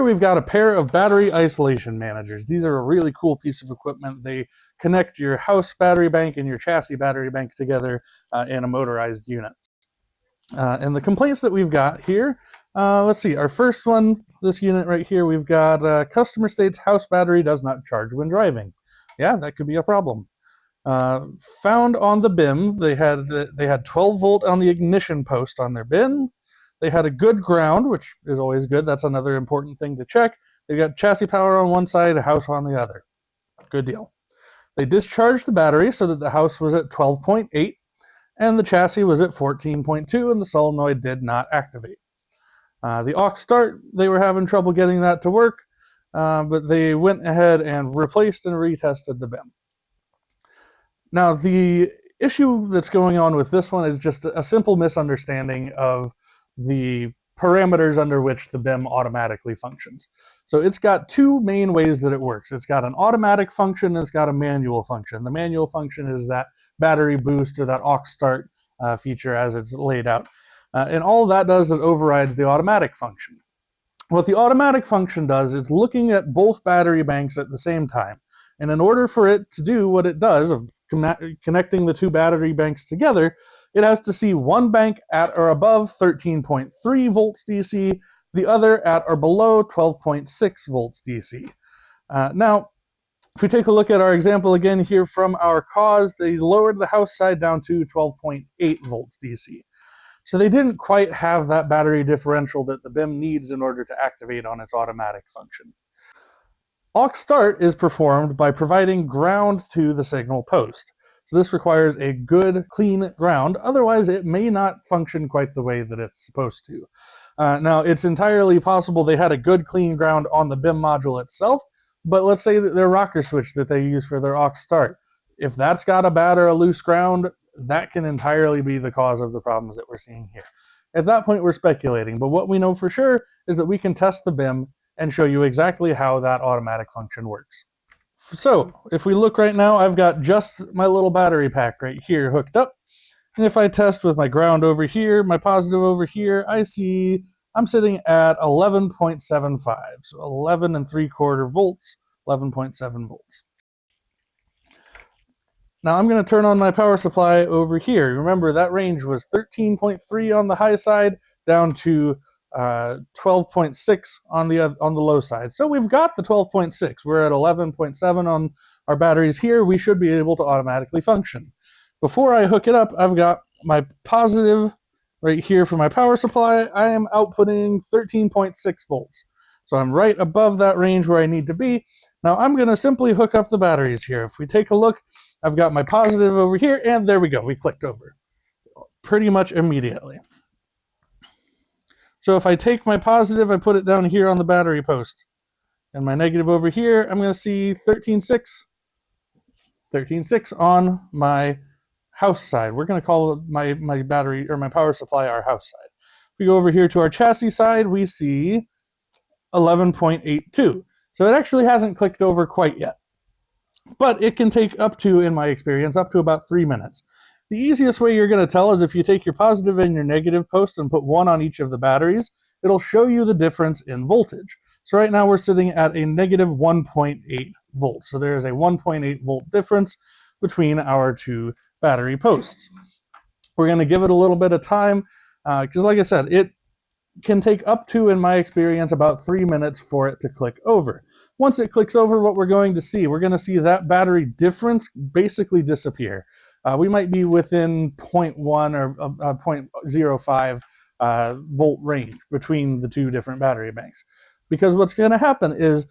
we've got a pair of battery isolation managers. These are a really cool piece of equipment. They connect your house battery bank and your chassis battery bank together in a motorized unit. And the complaints that we've got here, let's see, our first one, this unit right here, we've got customer states house battery does not charge when driving. Yeah, that could be a problem. Found on the BIM, they had 12 volt on the ignition post on their bin. They had a good ground, which is always good. That's another important thing to check. They got chassis power on one side, a house on the other. Good deal. They discharged the battery so that the house was at 12.8 and the chassis was at 14.2 and the solenoid did not activate. The aux start, they were having trouble getting that to work, but they went ahead and replaced and retested the BIM. Now, the issue that's going on with this one is just a simple misunderstanding of the parameters under which the BIM automatically functions. So it's got two main ways that it works. It's got an automatic function and it's got a manual function. The manual function is that battery boost or that aux start feature as it's laid out. And all that does is overrides the automatic function. What the automatic function does is looking at both battery banks at the same time. And in order for it to do what it does of connecting the two battery banks together, it has to see one bank at or above 13.3 volts DC, the other at or below 12.6 volts DC. Now, if we take a look at our example again here from our cause, they lowered the house side down to 12.8 volts DC. So they didn't quite have that battery differential that the BIM needs in order to activate on its automatic function. Aux start is performed by providing ground to the signal post. So this requires a good, clean ground, otherwise it may not function quite the way that it's supposed to. Now, it's entirely possible they had a good, clean ground on the BIM module itself, but let's say that their rocker switch that they use for their aux start, if that's got a bad or a loose ground, that can entirely be the cause of the problems that we're seeing here. At that point, we're speculating, but what we know for sure is that we can test the BIM and show you exactly how that automatic function works. So if we look right now, I've got just my little battery pack right here hooked up. And if I test with my ground over here, my positive over here, I see I'm sitting at 11.75. So 11 3/4 volts, 11.7 volts. Now I'm going to turn on my power supply over here. Remember that range was 13.3 on the high side down to 12.6 on the low side. So we've got the 12.6. We're at 11.7 on our batteries here. We should be able to automatically function. Before I hook it up, I've got my positive right here for my power supply. I am outputting 13.6 volts. So I'm right above that range where I need to be. Now I'm going to simply hook up the batteries here. If we take a look, I've got my positive over here, and there we go. We clicked over pretty much immediately. So if I take my positive, I put it down here on the battery post. And my negative over here, I'm going to see 13.6 on my house side. We're going to call my battery or my power supply our house side. If we go over here to our chassis side, we see 11.82. So it actually hasn't clicked over quite yet. But it can take up to, in my experience, up to about 3 minutes. The easiest way you're going to tell is if you take your positive and your negative post and put one on each of the batteries, it'll show you the difference in voltage. So right now we're sitting at a negative 1.8 volts. So there is a 1.8 volt difference between our two battery posts. We're going to give it a little bit of time because like I said, it can take up to, in my experience, about 3 minutes for it to click over. Once it clicks over, what we're going to see that battery difference basically disappear. We might be within 0.1 or 0.05 volt range between the two different battery banks. Because what's going to happen is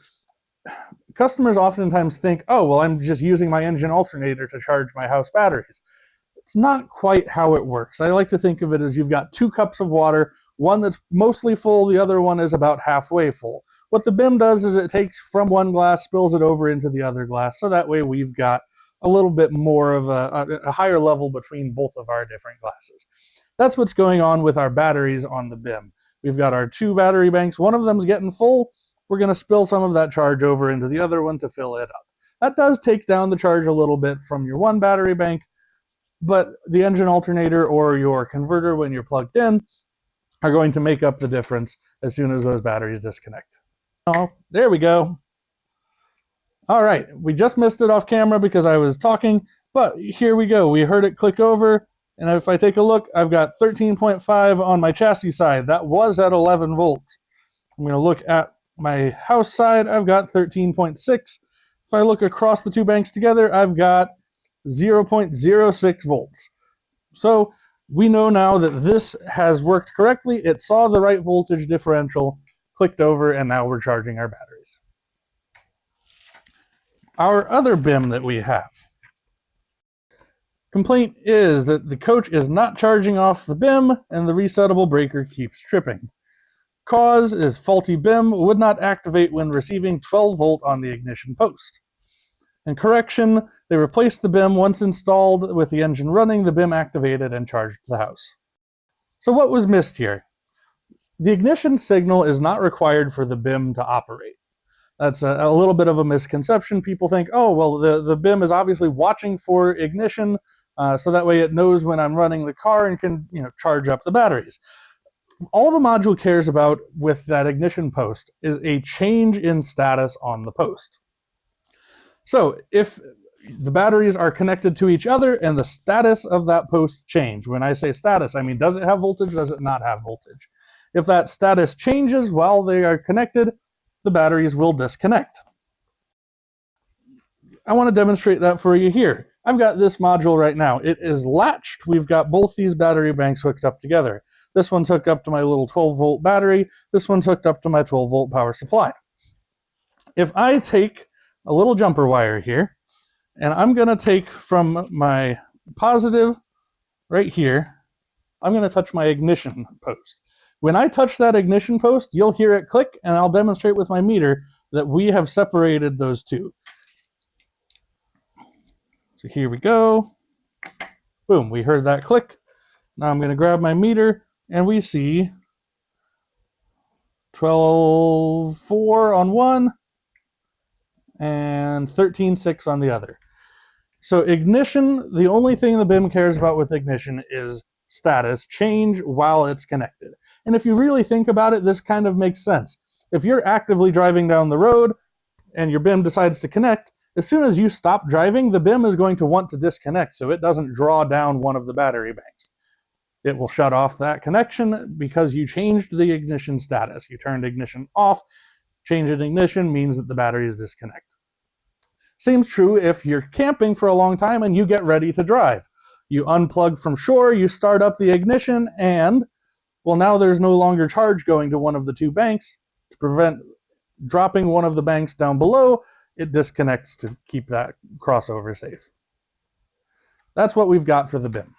customers oftentimes think, oh, well, I'm just using my engine alternator to charge my house batteries. It's not quite how it works. I like to think of it as you've got 2 cups of water, one that's mostly full, the other one is about halfway full. What the BIM does is it takes from one glass, spills it over into the other glass, so that way we've got a little bit more of a higher level between both of our different glasses. That's what's going on with our batteries on the BIM. We've got our 2 battery banks. One of them's getting full. We're going to spill some of that charge over into the other one to fill it up. That does take down the charge a little bit from your one battery bank, but the engine alternator or your converter when you're plugged in are going to make up the difference as soon as those batteries disconnect. Oh, there we go. All right, we just missed it off camera because I was talking, but here we go. We heard it click over, and if I take a look, I've got 13.5 on my chassis side. That was at 11 volts. I'm going to look at my house side. I've got 13.6. If I look across the two banks together, I've got 0.06 volts. So we know now that this has worked correctly. It saw the right voltage differential, clicked over, and now we're charging our batteries. Our other BIM that we have. Complaint is that the coach is not charging off the BIM and the resettable breaker keeps tripping. Cause is faulty BIM would not activate when receiving 12 volt on the ignition post. And correction, they replaced the BIM once installed. With the engine running, the BIM activated and charged the house. So what was missed here? The ignition signal is not required for the BIM to operate. That's a little bit of a misconception. People think, oh, well, the BIM is obviously watching for ignition, so that way it knows when I'm running the car and can charge up the batteries. All the module cares about with that ignition post is a change in status on the post. So if the batteries are connected to each other and the status of that post change, when I say status, I mean, does it have voltage, does it not have voltage? If that status changes while they are connected, the batteries will disconnect. I want to demonstrate that for you here. I've got this module right now. It is latched. We've got both these battery banks hooked up together. This one's hooked up to my little 12 volt battery. This one's hooked up to my 12 volt power supply. If I take a little jumper wire here, and I'm going to take from my positive right here, I'm going to touch my ignition post. When I touch that ignition post, you'll hear it click, and I'll demonstrate with my meter that we have separated those two. So here we go. Boom, we heard that click. Now I'm going to grab my meter, and we see 12.4 on one and 13.6 on the other. So ignition, the only thing the BIM cares about with ignition is status change while it's connected. And if you really think about it, this kind of makes sense. If you're actively driving down the road and your BIM decides to connect, as soon as you stop driving, the BIM is going to want to disconnect so it doesn't draw down one of the battery banks. It will shut off that connection because you changed the ignition status. You turned ignition off. Change in ignition means that the batteries disconnect. Seems true if you're camping for a long time and you get ready to drive. You unplug from shore, you start up the ignition, and, well, now there's no longer charge going to one of the two banks. To prevent dropping one of the banks down below, it disconnects to keep that crossover safe. That's what we've got for the BIM.